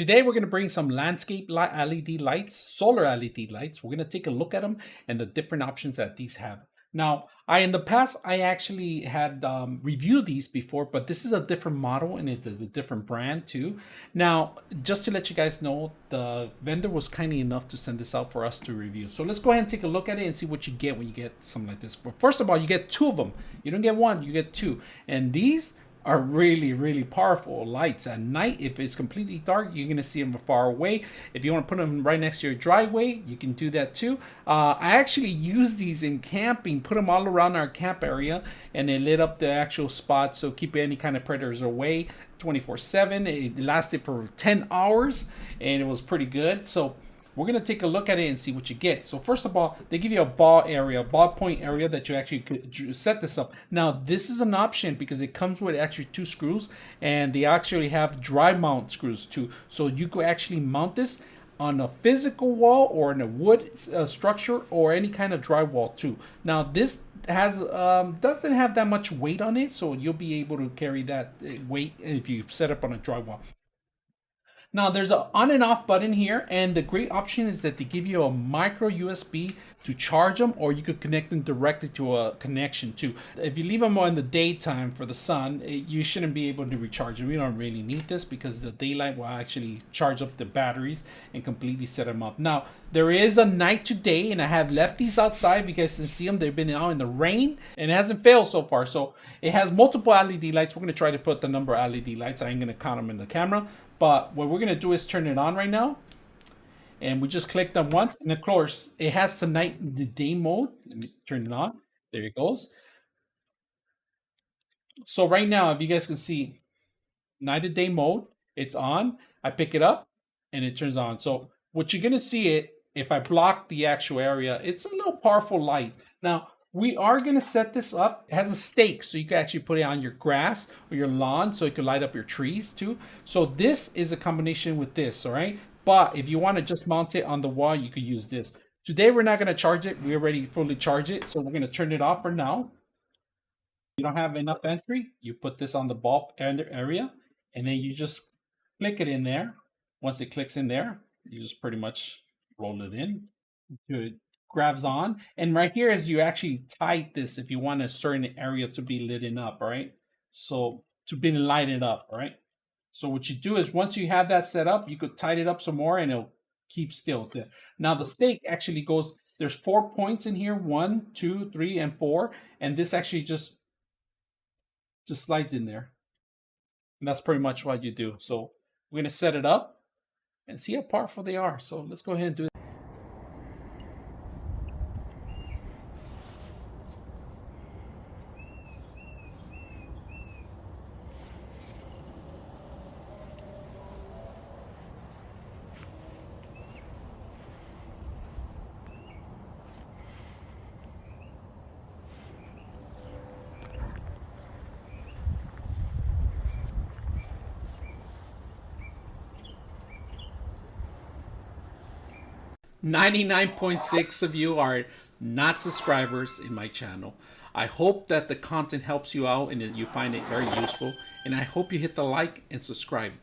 Today we're going to bring some landscape LED lights, solar LED lights. We're going to take a look at them and the different options that these have. Now, in the past, I actually had reviewed these before, but this is a different model and it's a different brand too. Now, just to let you guys know, the vendor was kind enough to send this out for us to review. So let's go ahead and take a look at it and see what you get when you get something like this. But first of all, you get two of them. You don't get one, you get two. And these are really powerful lights at night. If it's completely dark, you're gonna see them far away. If you want to put them right next to your driveway, you can do that too. I actually use these in camping, put them all around our camp area, and they lit up the actual spot, so keep any kind of predators away 24/7. It lasted for 10 hours and it was pretty good. So we're going to take a look at it and see what you get. So first of all, they give you a ball point area that you actually could set this up. Now, this is an option because it comes with actually two screws, and they actually have dry mount screws too. So you could actually mount this on a physical wall or in a wood structure or any kind of drywall too. Now, this has doesn't have that much weight on it, so you'll be able to carry that weight if you set up on a drywall. Now there's an on and off button here, and the great option is that they give you a micro USB to charge them, or you could connect them directly to a connection too. If you leave them on the daytime for the sun, you shouldn't be able to recharge them. We don't really need this because the daylight will actually charge up the batteries and completely set them up. Now there is a night to day, and I have left these outside because you can see them. They've been out in the rain and it hasn't failed so far. So it has multiple LED lights. We're going to try to put the number of LED lights. I ain't going to count them in the camera. But what we're going to do is turn it on right now. And we just click them once. And of course, it has the day mode. Let me turn it on. There it goes. So right now, if you guys can see, night and day mode, it's on. I pick it up and it turns on. So what you're going to see it, if I block the actual area, it's a little powerful light. Now, we are going to set this up. It has a stake, so you can actually put it on your grass or your lawn, so it can light up your trees too. So this is a combination with this, all right? But if you want to just mount it on the wall, you could use this. Today, we're not going to charge it. We already fully charged it, so we're going to turn it off for now. You don't have enough entry, you put this on the bulb area, and then you just click it in there. Once it clicks in there, you just pretty much roll it in. It grabs on, and right here is you actually tight this if you want a certain area to be lit up, right? So to be lighted up, right? So what you do is once you have that set up, you could tighten it up some more and it'll keep still. Now the stake actually goes, there's 4 points in here, 1, 2, 3, and 4, and this actually just slides in there. And that's pretty much what you do. So we're going to set it up and see how powerful they are. So let's go ahead and do it. .6 of you are not subscribers in my channel. I hope that the content helps you out and that you find it very useful. And I hope you hit the like and subscribe.